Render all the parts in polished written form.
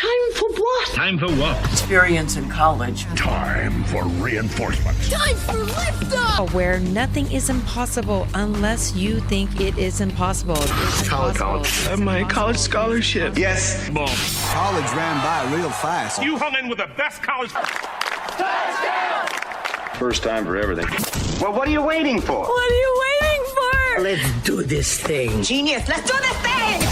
Time for what? Time for what? Experience in college. Time for reinforcement. Time for liftoff! Where nothing is impossible unless you think it is impossible. College. I have my college scholarship. Yes. Boom. College ran by real fast. You hung in with the best college. First time for everything. Well, what are you waiting for? What are you waiting for? Let's do this thing. Genius, let's do this thing!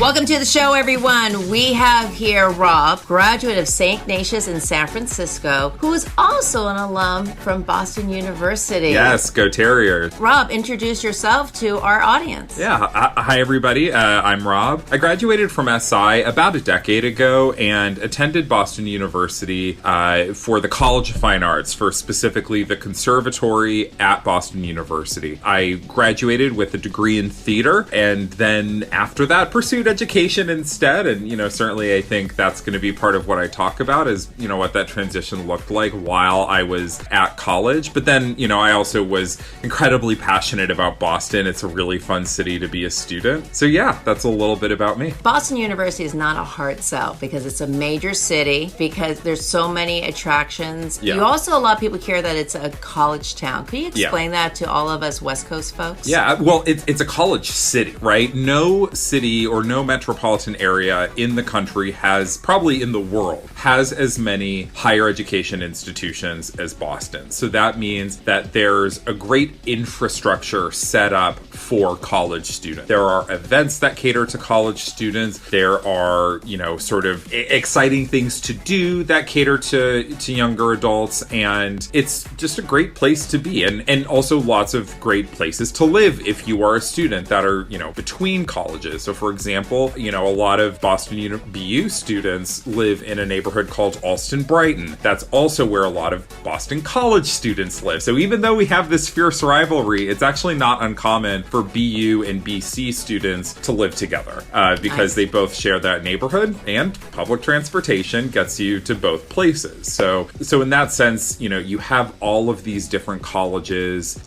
Welcome to the show, everyone. We have here Rob, graduate of St. Ignatius in San Francisco, who is also an alum from Boston University. Yes, go Terriers. Rob, introduce yourself to our audience. Yeah, hi everybody. I'm Rob. I graduated from SI about a decade ago and attended Boston University for the College of Fine Arts, for specifically the conservatory at Boston University. I graduated with a degree in theater, and then after that pursued education instead. And, certainly I think that's going to be part of what I talk about is, what that transition looked like while I was at college. But then, I also was incredibly passionate about Boston. It's a really fun city to be a student. So yeah, that's a little bit about me. Boston University is not a hard sell because it's a major city, because there's so many attractions. Yeah. You also, a lot of people hear that it's a college town. Could you explain that to all of us West Coast folks? Yeah, well, it's a college city, right? No city or no metropolitan area in the country probably in the world, has as many higher education institutions as Boston. So that means that there's a great infrastructure set up for college students. There are events that cater to college students. There are, sort of exciting things to do that cater to younger adults. And it's just a great place to be. And also lots of great places to live if you are a student that are, between colleges. So for example, a lot of Boston BU students live in a neighborhood called Alston-Brighton. That's also where a lot of Boston College students live. So even though we have this fierce rivalry, it's actually not uncommon for BU and BC students to live together because they both share that neighborhood, and public transportation gets you to both places. So in that sense, you have all of these different colleges,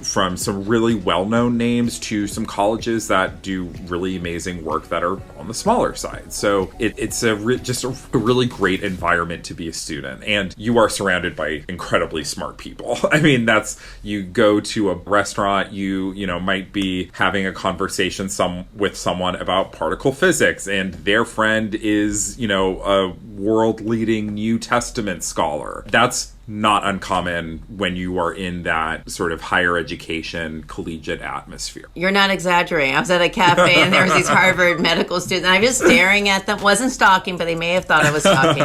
from some really well-known names to some colleges that do really amazing work that are on the smaller side. So it's just a really great environment to be a student, and you are surrounded by incredibly smart people. I mean, you go to a restaurant, you might be having a conversation with someone about particle physics, and their friend is a world-leading New Testament scholar. That's not uncommon when you are in that sort of higher education, collegiate atmosphere. You're not exaggerating. I was at a cafe and there was these Harvard medical students, and I was just staring at them. Wasn't stalking, but they may have thought I was stalking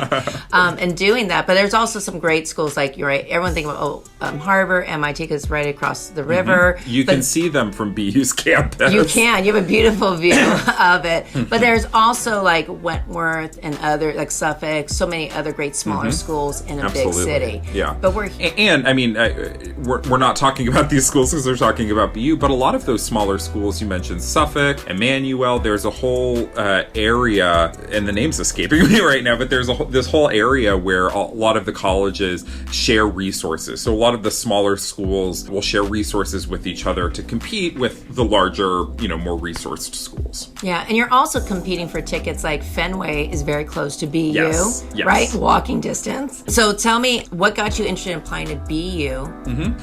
and doing that. But there's also some great schools, like you're right. Everyone thinks about Harvard, MIT, because it's right across the river. You can see them from BU's campus. You can. You have a beautiful view of it. But there's also like Wentworth and other, like Suffolk, so many other great smaller schools in a big city. Yeah. But we're here. And I mean, we're not talking about these schools because we're talking about BU, but a lot of those smaller schools, you mentioned Suffolk, Emmanuel, there's a whole area, and the name's escaping me right now, but there's this whole area where a lot of the colleges share resources. So a lot of the smaller schools will share resources with each other to compete with the larger, more resourced schools. Yeah, and you're also competing for tickets. Like Fenway is very close to BU, yes. Right? Walking distance. So tell me, what got you interested in applying to BU,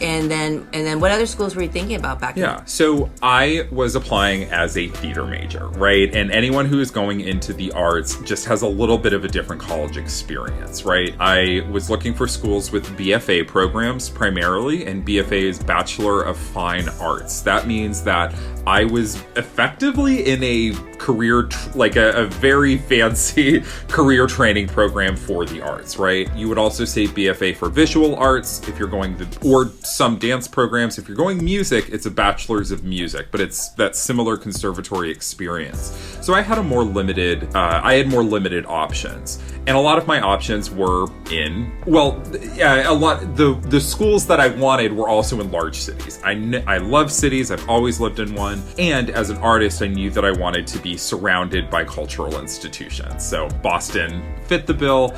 and then what other schools were you thinking about back then? Yeah, so I was applying as a theater major, right? And anyone who is going into the arts just has a little bit of a different college experience, right? I was looking for schools with BFA programs primarily, and BFA is Bachelor of Fine Arts. That means that I was effectively in a career, like a very fancy career training program for the arts, right? You would also say BFA for visual arts if you're going or some dance programs. If you're going music, it's a bachelor's of music, but it's that similar conservatory experience. So I had more limited options. And a lot of my options were the schools that I wanted were also in large cities. I love cities. I've always lived in one. And as an artist, I knew that I wanted to be be surrounded by cultural institutions. So Boston fit the bill.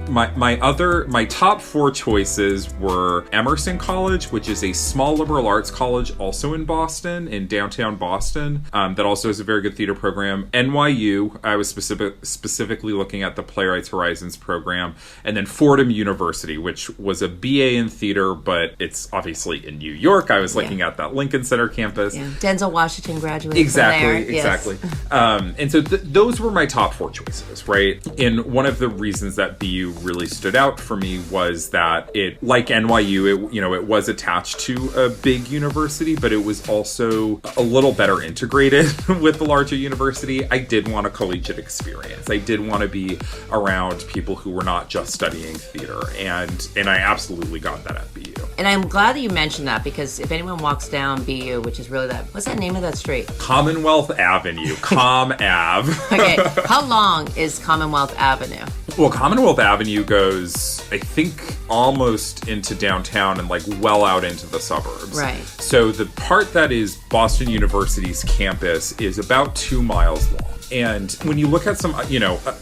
My top 4 choices were Emerson College, which is a small liberal arts college also in Boston, in downtown Boston, that also has a very good theater program. NYU, I was specifically looking at the Playwrights Horizons program, and then Fordham University, which was a BA in theater, but it's obviously in New York. I was looking at that Lincoln Center campus. Yeah. Denzel Washington graduated Exactly, from there. exactly. Yes. And so those were my top 4 choices, right? And one of the reasons that BU really stood out for me was that it, like NYU, it was attached to a big university, but it was also a little better integrated with the larger university. I did want a collegiate experience. I did want to be around people who were not just studying theater, and I absolutely got that at BU. And I'm glad that you mentioned that, because if anyone walks down BU, which is really what's that name of that street? Commonwealth Avenue, Com Ave. Okay, how long is Commonwealth Avenue? Well, Commonwealth Avenue goes, I think, almost into downtown and like well out into the suburbs. Right. So the part that is Boston University's campus is about 2 miles long. And when you look at some,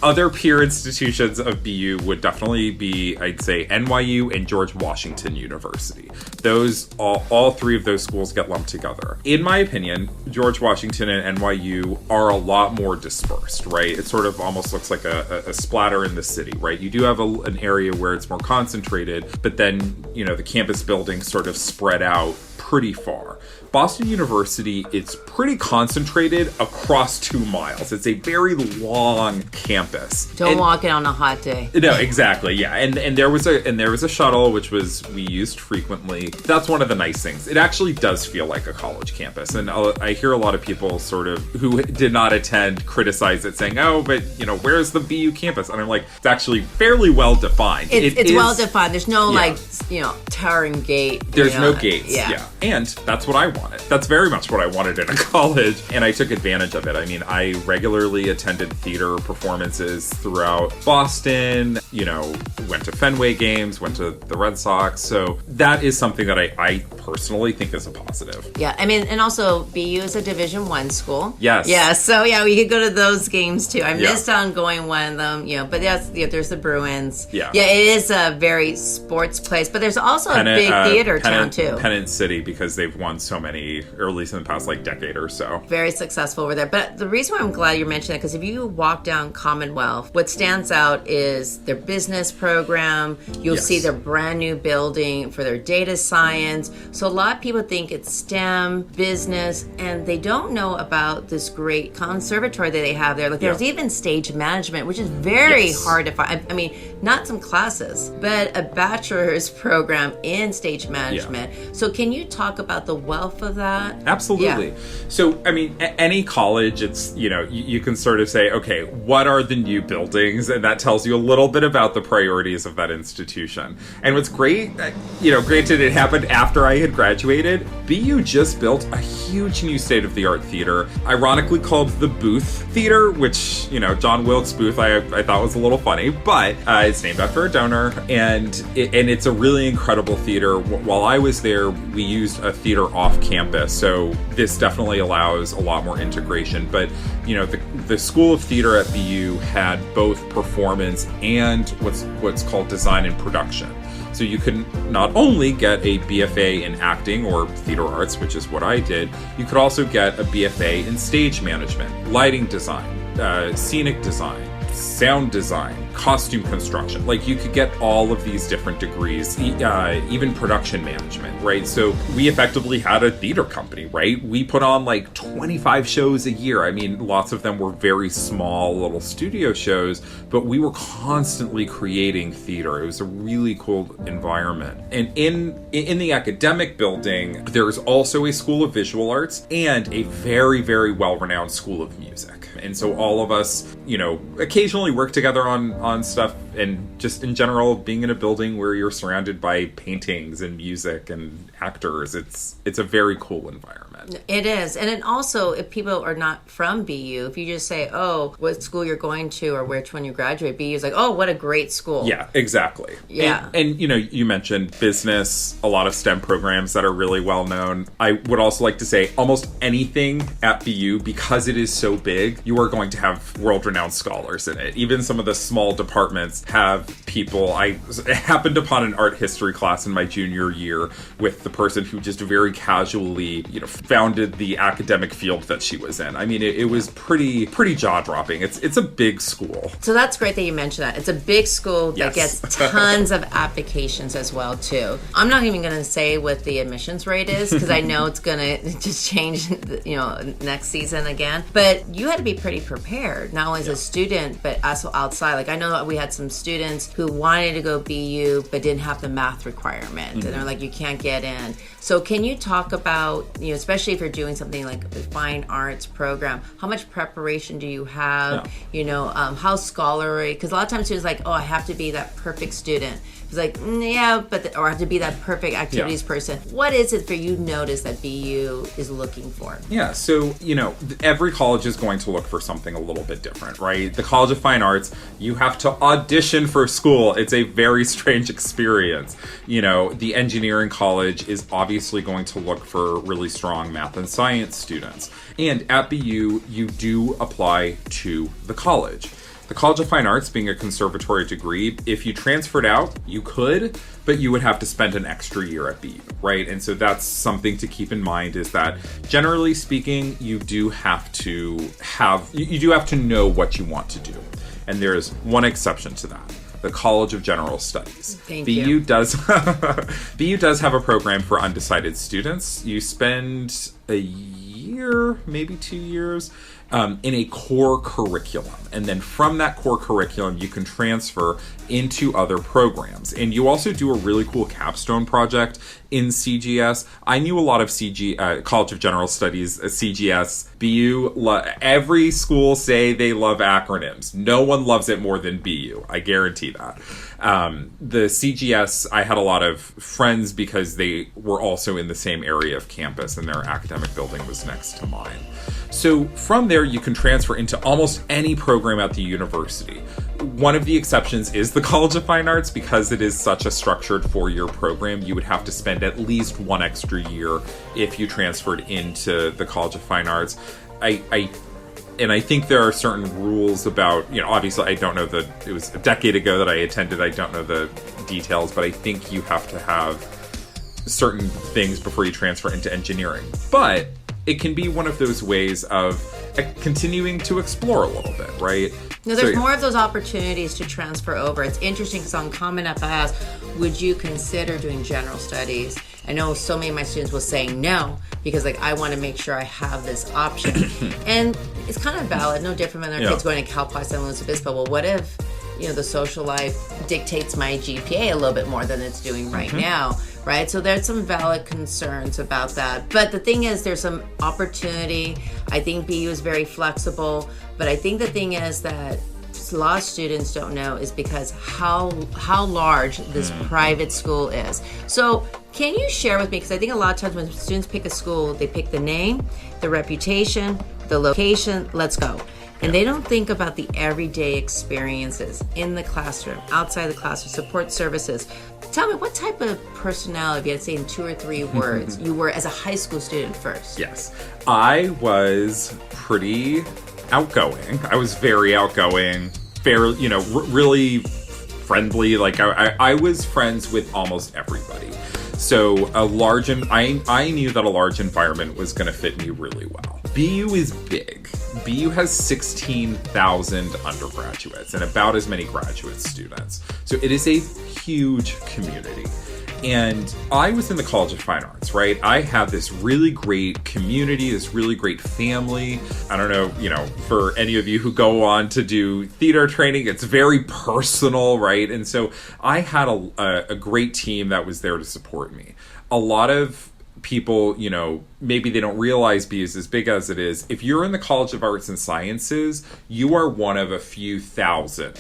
other peer institutions of BU would definitely be, I'd say, NYU and George Washington University. Those, all 3 of those schools get lumped together. In my opinion, George Washington and NYU are a lot more dispersed, right? It sort of almost looks like a splatter in the city, right? You do have an area where it's more concentrated, but then, the campus buildings sort of spread out pretty far. Boston University, it's pretty concentrated across 2 miles. It's a very long campus. Don't walk it on a hot day. No, exactly. Yeah. And there was a shuttle which we used frequently. That's one of the nice things. It actually does feel like a college campus. And I hear a lot of people sort of who did not attend criticize it, saying, "Oh, but where's the BU campus?" And I'm like, it's actually fairly well defined. It's well defined. There's no towering gate. There's no gates. Yeah. And that's what I wanted. That's very much what I wanted in a college, and I took advantage of it. I mean, I regularly attended theater performances throughout Boston, went to Fenway games, went to the Red Sox. So that is something that I personally think is a positive. Yeah, I mean, and also BU is a Division I school. Yes. Yeah, so we could go to those games too. I missed on going one of them, but there's the Bruins. Yeah. Yeah, it is a very sports place, but there's also a big theater town too. Pennant City, because they've won so many, or at least in the past decade or so. Very successful over there. But the reason why I'm glad you're mentioning that, because if you walk down Commonwealth, what stands out is their business program. You'll see their brand new building for their data science. So a lot of people think it's STEM, business, and they don't know about this great conservatory that they have there. Like there's even stage management, which is very hard to find. I mean, not some classes, but a bachelor's program in stage management. Yeah. So can you talk about the wealth of that? Absolutely. Yeah. So, I mean, any college, it's, you can sort of say, okay, what are the new buildings? And that tells you a little bit about the priorities of that institution. And what's great, granted it happened after I had graduated, BU just built a huge new state-of-the-art theater, ironically called the Booth Theater, which, John Wilkes Booth, I thought was a little funny, but it's named after a donor, and it's a really incredible theater. While I was there, we used a theater off campus, so this definitely allows a lot more integration. But the School of Theater at BU had both performance and what's called design and production. So you can not only get a BFA in acting or theater arts, which is what I did, you could also get a BFA in stage management, lighting design, scenic design, sound design, costume construction. Like you could get all of these different degrees, even production management, right? So we effectively had a theater company, right? We put on 25 shows a year. I mean, lots of them were very small little studio shows, but we were constantly creating theater. It was a really cool environment. And in the academic building, there's also a School of Visual Arts and a very, very well-renowned School of Music. And so all of us, occasionally work together on stuff, and just in general, being in a building where you're surrounded by paintings and music and actors, it's a very cool environment. environment. It is. And then also, if people are not from BU, if you just say, oh, what school you're going to or which one you graduate, BU is like, oh, what a great school. Yeah, exactly. Yeah. And you mentioned business, a lot of STEM programs that are really well known. I would also like to say almost anything at BU, because it is so big, you are going to have world-renowned scholars in it. Even some of the small departments have people. I happened upon an art history class in my junior year with the person who just very casually, founded the academic field that she was in. I mean, it was pretty jaw-dropping. It's a big school. So that's great that you mentioned that. It's a big school that Yes. gets tons of applications as well, too. I'm not even going to say what the admissions rate is because I know it's going to just change, next season again. But you had to be pretty prepared, not only as a student, but also outside. Like, I know that we had some students who wanted to go BU but didn't have the math requirement. And they're like, you can't get in. So can you talk about, especially if you're doing something like a fine arts program, how much preparation do you have? Yeah. How scholarly? Because a lot of times students are like, oh, I have to be that perfect student. It's like, yeah, or I have to be that perfect activities person. What is it for you notice that BU is looking for? Yeah, so, every college is going to look for something a little bit different, right? The College of Fine Arts, you have to audition for school. It's a very strange experience. The engineering college is obviously going to look for really strong math and science students. And at BU, you do apply to the college. The College of Fine Arts, being a conservatory degree, if you transferred out, you could, but you would have to spend an extra year at BU, right? And so that's something to keep in mind, is that generally speaking, you do have to know what you want to do. And there is one exception to that. The College of General Studies. BU does have a program for undecided students. You spend a year, maybe 2 years, in a core curriculum. And then from that core curriculum, you can transfer into other programs. And you also do a really cool capstone project in CGS. I knew a lot of College of General Studies, CGS, BU. Every school say they love acronyms. No one loves it more than BU. I guarantee that. The CGS, I had a lot of friends because they were also in the same area of campus and their academic building was next to mine. So from there, you can transfer into almost any program at the university. One of the exceptions is the College of Fine Arts. Because it is such a structured 4-year program, you would have to spend at least 1 extra year if you transferred into the College of Fine Arts. And I think there are certain rules about, obviously I don't know it was a decade ago that I attended, I don't know the details, but I think you have to have certain things before you transfer into engineering. But it can be one of those ways of continuing to explore a little bit, right? No, there's more of those opportunities to transfer over. It's interesting because on Common App I asked, would you consider doing general studies? I know so many of my students will say no, because I want to make sure I have this option. And it's kind of valid, no different than their kids going to Cal Poly San Luis Obispo. Well, what if, the social life dictates my GPA a little bit more than it's doing right now, right? So there's some valid concerns about that. But the thing is, there's some opportunity. I think BU is very flexible. But I think the thing is that a lot of students don't know is because how large this private school is. So can you share with me, because I think a lot of times when students pick a school, they pick the name, the reputation, the location, let's go. And they don't think about the everyday experiences in the classroom, outside the classroom, support services. Tell me, what type of personality, if you had to say in 2 or 3 words, you were as a high school student first? Yes. I was pretty outgoing. I was very outgoing, really friendly. I was friends with almost everybody. So I knew that a large environment was going to fit me really well. BU is big. BU has 16,000 undergraduates and about as many graduate students. So it is a huge community. And I was in the College of Fine Arts, right? I had this really great community, this really great family. I don't know, for any of you who go on to do theater training, it's very personal, right? And so I had a great team that was there to support me. A lot of people, maybe they don't realize BU is as big as it is. If you're in the College of Arts and Sciences, you are one of a few thousand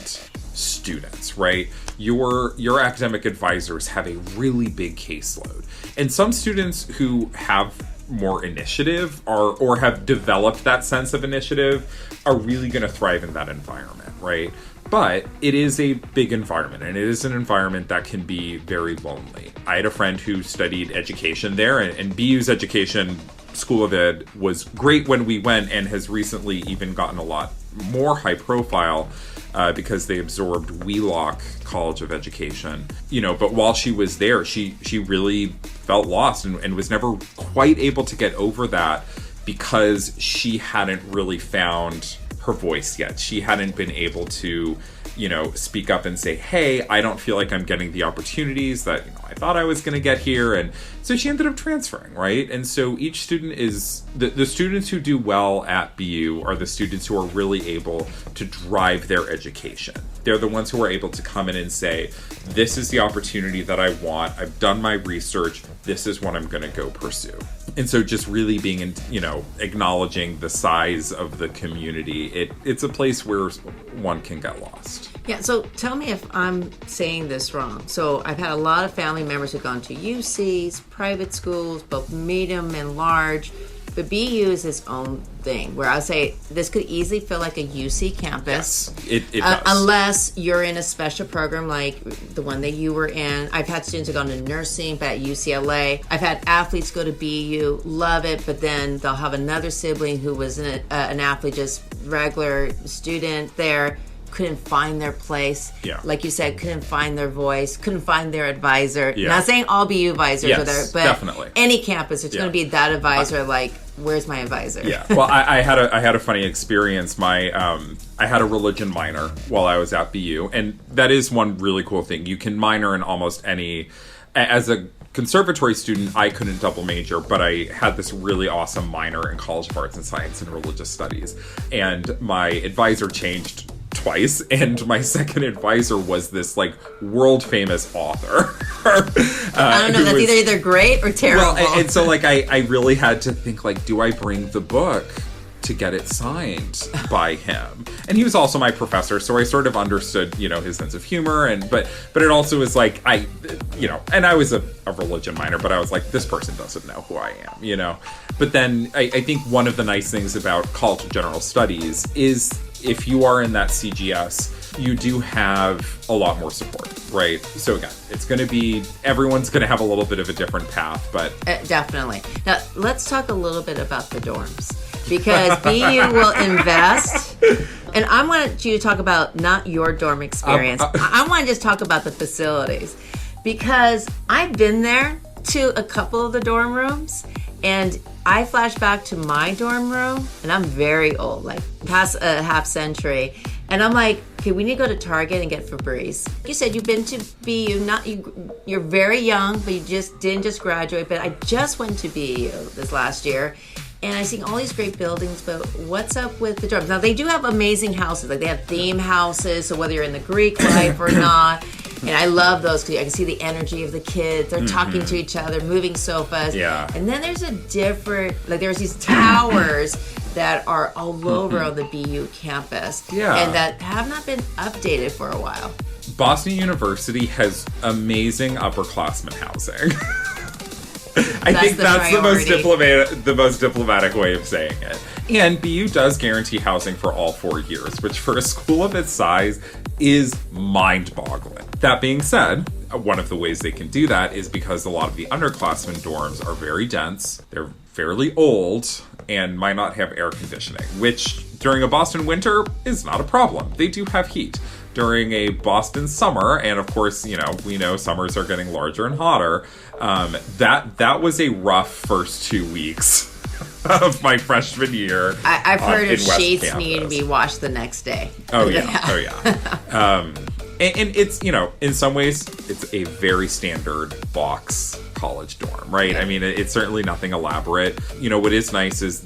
students, right? Your academic advisors have a really big caseload. And some students who have more initiative or have developed that sense of initiative are really going to thrive in that environment, right? But it is a big environment, and it is an environment that can be very lonely. I had a friend who studied education there, and BU's education School of Ed was great when we went, and has recently even gotten a lot more high profile because they absorbed Wheelock College of Education. But while she was there, she really felt lost and was never quite able to get over that because she hadn't really found her voice yet. She hadn't been able to, speak up and say, hey, I don't feel like I'm getting the opportunities that I thought I was going to get here. And so she ended up transferring, right? And so each student is, the students who do well at BU are the students who are really able to drive their education. They're the ones who are able to come in and say, this is the opportunity that I want. I've done my research. This is what I'm going to go pursue. And so just really being, acknowledging the size of the community, it's a place where one can get lost. Yeah, so tell me if I'm saying this wrong. So I've had a lot of family members who've gone to UCs, private schools, both medium and large. But BU is its own thing, where I'll say this could easily feel like a UC campus. Yes, it does. Unless you're in a special program like the one that you were in. I've had students who have gone to nursing, but at UCLA. I've had athletes go to BU, love it, but then they'll have another sibling who was an athlete, just regular student there, couldn't find their place. Yeah. Like you said, couldn't find their voice, couldn't find their advisor. Yeah. Not saying all BU advisors are there, but definitely. Any campus, it's going to be that advisor, like, where's my advisor? Yeah. Well, I had a funny experience. I had a religion minor while I was at BU, and that is one really cool thing. You can minor in almost any. As a conservatory student, I couldn't double major, but I had this really awesome minor in College of Arts and Science and Religious Studies, and my advisor changed twice, and my second advisor was this world famous author. I don't know, that's either great or terrible. Well, and so I really had to think, do I bring the book to get it signed by him? And he was also my professor, so I sort of understood, his sense of humor, but it also was and I was a religion minor, but I was like, this person doesn't know who I am, But then I think one of the nice things about College of General Studies is if you are in that CGS, you do have a lot more support, right? So again, it's going to be, everyone's going to have a little bit of a different path, but... Definitely. Now, let's talk a little bit about the dorms, because BU will invest, and I want you to talk about not your dorm experience. I want to just talk about the facilities, because I've been there to a couple of the dorm rooms, and I flash back to my dorm room, and I'm very old, past a half century, and I'm like, okay, we need to go to Target and get Febreze. You said you've been to BU, you're very young, but you didn't just graduate, but I just went to BU this last year, and I see all these great buildings, but what's up with the dorms? Now, they do have amazing houses, they have theme houses, so whether you're in the Greek life or not, and I love those because I can see the energy of the kids. They're talking to each other, moving sofas. Yeah. And then there's a different, there's these towers that are all over on the BU campus. Yeah. And that have not been updated for a while. Boston University has amazing upperclassmen housing. I think that's the most diplomatic way of saying it. And BU does guarantee housing for all 4 years, which for a school of its size is mind-boggling. That being said, one of the ways they can do that is because a lot of the underclassmen dorms are very dense, they're fairly old, and might not have air conditioning, which during a Boston winter is not a problem. They do have heat. During a Boston summer, and of course, we know summers are getting larger and hotter, that was a rough first 2 weeks of my freshman year. I've heard of West sheets Campus. needing to be washed the next day. Oh yeah. And it's, in some ways, it's a very standard box college dorm, right? Yeah. I mean, it's certainly nothing elaborate. What is nice is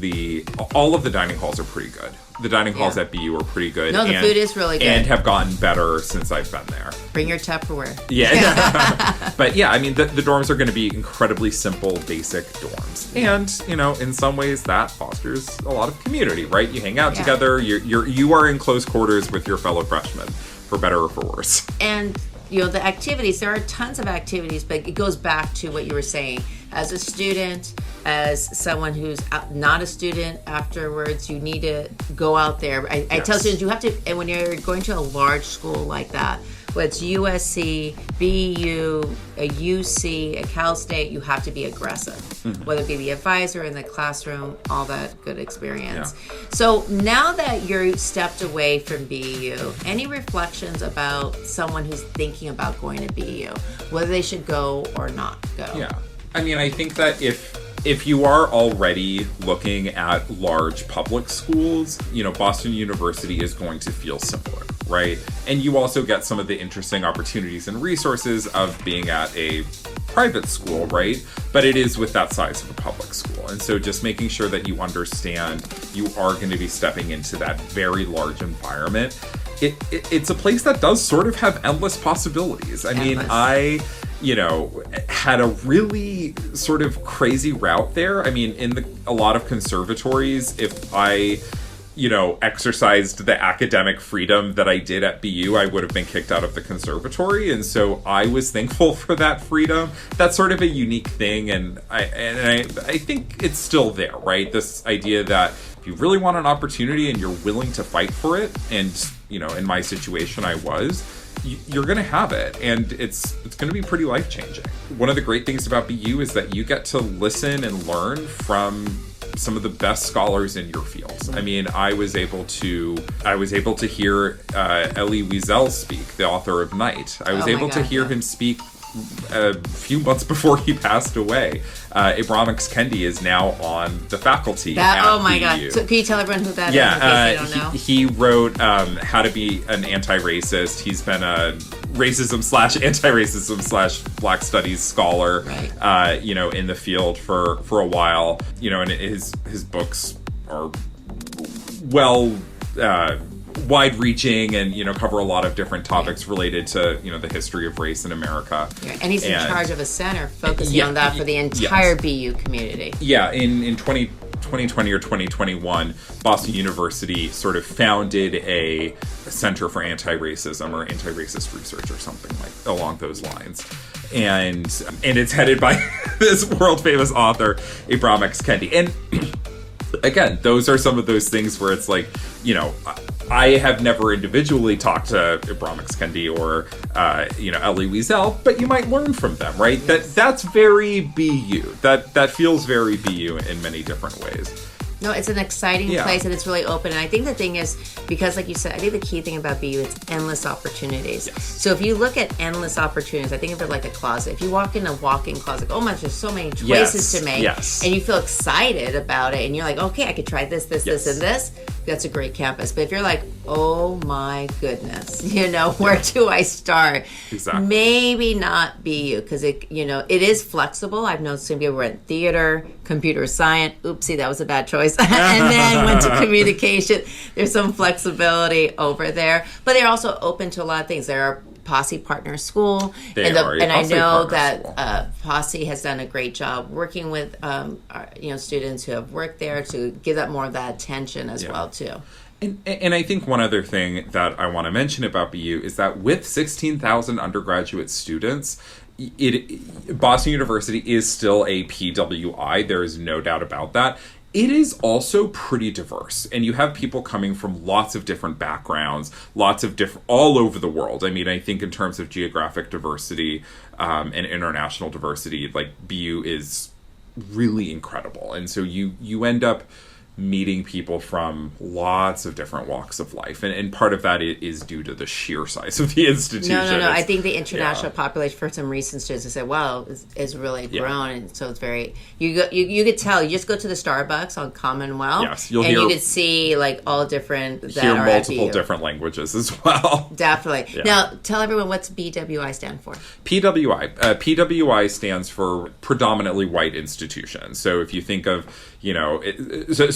all of the dining halls are pretty good. The dining halls at BU are pretty good. No, the food is really good. And have gotten better since I've been there. Bring your Tupperware. Yeah. But yeah, I mean, the dorms are going to be incredibly simple, basic dorms. And, in some ways that fosters a lot of community, right? You hang out together, you are in close quarters with your fellow freshmen, for better or for worse. And, the activities, there are tons of activities, but it goes back to what you were saying. As a student, as someone who's not a student afterwards, you need to go out there. I tell students you have to, and when you're going to a large school like that, whether it's USC, BU, a UC, a Cal State, you have to be aggressive. Whether it be the advisor in the classroom, all that good experience. Yeah. So now that you're stepped away from BU, any reflections about someone who's thinking about going to BU, whether they should go or not go? Yeah. I mean, I think that if you are already looking at large public schools, Boston University is going to feel similar, right? And you also get some of the interesting opportunities and resources of being at a private school, right? But it is with that size of a public school. And so just making sure that you understand you are going to be stepping into that very large environment. It's a place that does sort of have endless possibilities. I mean, I had a really sort of crazy route there. I mean, in a lot of conservatories, if I, exercised the academic freedom that I did at BU, I would have been kicked out of the conservatory. And so I was thankful for that freedom. That's sort of a unique thing. And I think it's still there, right? This idea that if you really want an opportunity and you're willing to fight for it, and, in my situation, I was, you're going to have it, and it's going to be pretty life-changing. One of the great things about BU is that you get to listen and learn from some of the best scholars in your fields. I mean, I was able to hear Elie Wiesel speak, the author of Night. I was able to hear him speak a few months before he passed away. Abramix Kendi is now on the faculty at oh my BU. God. So can you tell everyone who that is in case they don't know? He wrote How to Be an Anti-Racist. He's been a racism/anti-racism/ Black Studies scholar, right. In the field for a while. And his books are wide-reaching and cover a lot of different topics related to the history of race in America. Yeah, and he's in charge of a center focusing on that for the entire BU community. Yeah, in 2020 or 2021, Boston University sort of founded a Center for Anti-Racism or Anti-Racist Research or something along those lines. And it's headed by this world-famous author, Abramix Kendi. And again, those are some of those things where it's like, I have never individually talked to Abramix Kendi or, Elie Wiesel, but you might learn from them, right? Yes. That's very BU. That feels very BU in many different ways. No, it's an exciting place, and it's really open. And I think the thing is, because like you said, I think the key thing about BU is endless opportunities. Yes. So if you look at endless opportunities, I think of it like a closet. If you walk in a walk-in closet, oh my, there's so many choices to make. Yes. And you feel excited about it, and you're like, okay, I could try this, this, and this. That's a great campus. But if you're like, oh my goodness, where do I start? Exactly. Maybe not BU, because it is flexible. I've known some people were in theater, computer science. Oopsie, that was a bad choice. And then went to communication. There's some flexibility over there, but they're also open to a lot of things. There are Posse Partner School, and I know that Posse has done a great job working with students who have worked there to give that more of that attention as well too. And I think one other thing that I want to mention about BU is that with 16,000 undergraduate students, Boston University is still a PWI. There is no doubt about that. It is also pretty diverse, and you have people coming from lots of different backgrounds, all over the world. I mean, I think in terms of geographic diversity and international diversity, like BU is really incredible. And so you end up meeting people from lots of different walks of life. And part of that is due to the sheer size of the institution. No. I think the international population, for some recent students, have said, wow, is really grown. And so it's very, you could tell, you just go to the Starbucks on Commonwealth. Yes, you could see like all different, that hear are multiple different languages as well. Definitely. Yeah. Now, tell everyone what's BWI stand for. PWI stands for predominantly white institutions. So if you think of,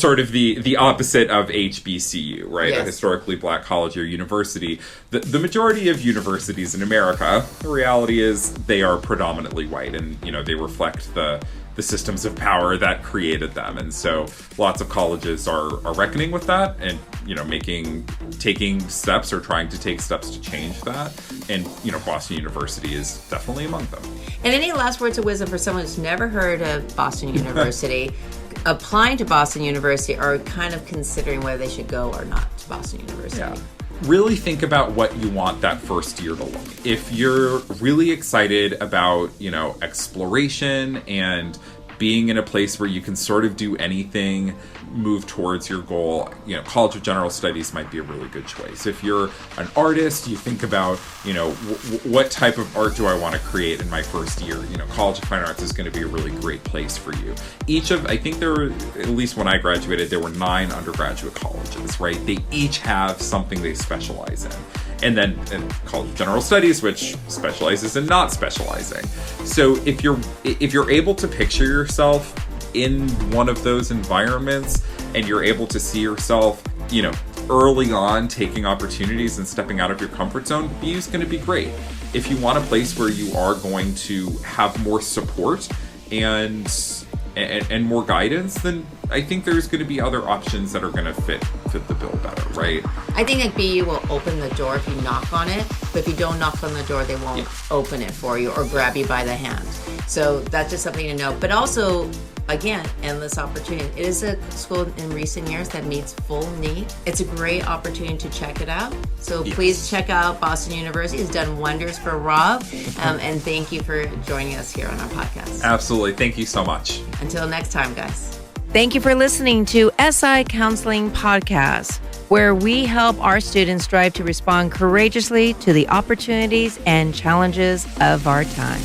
sort of the opposite of HBCU, right? Yes. A historically black college or university. The majority of universities in America, the reality is they are predominantly white, and they reflect the the systems of power that created them. And so lots of colleges are reckoning with that and, taking steps or trying to take steps to change that. And, Boston University is definitely among them. And any last words of wisdom for someone who's never heard of Boston University, applying to Boston University, or kind of considering whether they should go or not to Boston University? Yeah. Really think about what you want that first year to look like. If you're really excited about, exploration and being in a place where you can sort of do anything, move towards your goal, College of General Studies might be a really good choice. If you're an artist, you think about, what type of art do I want to create in my first year? College of Fine Arts is going to be a really great place for you. I think there were, at least when I graduated, there were 9 undergraduate colleges, right? They each have something they specialize in. And then College of General Studies, which specializes in not specializing. So if you're able to picture yourself in one of those environments and you're able to see yourself, early on taking opportunities and stepping out of your comfort zone, BU is going to be great. If you want a place where you are going to have more support and more guidance, then I think there's going to be other options that are going to fit the bill better, right? I think like BU will open the door if you knock on it, but if you don't knock on the door, they won't open it for you or grab you by the hand. So that's just something to know. But also, again, endless opportunity. It is a school in recent years that meets full need. It's a great opportunity to check it out. So please check out Boston University. It's done wonders for Rob. And thank you for joining us here on our podcast. Absolutely. Thank you so much. Until next time, guys. Thank you for listening to SI Counseling Podcast, where we help our students strive to respond courageously to the opportunities and challenges of our time.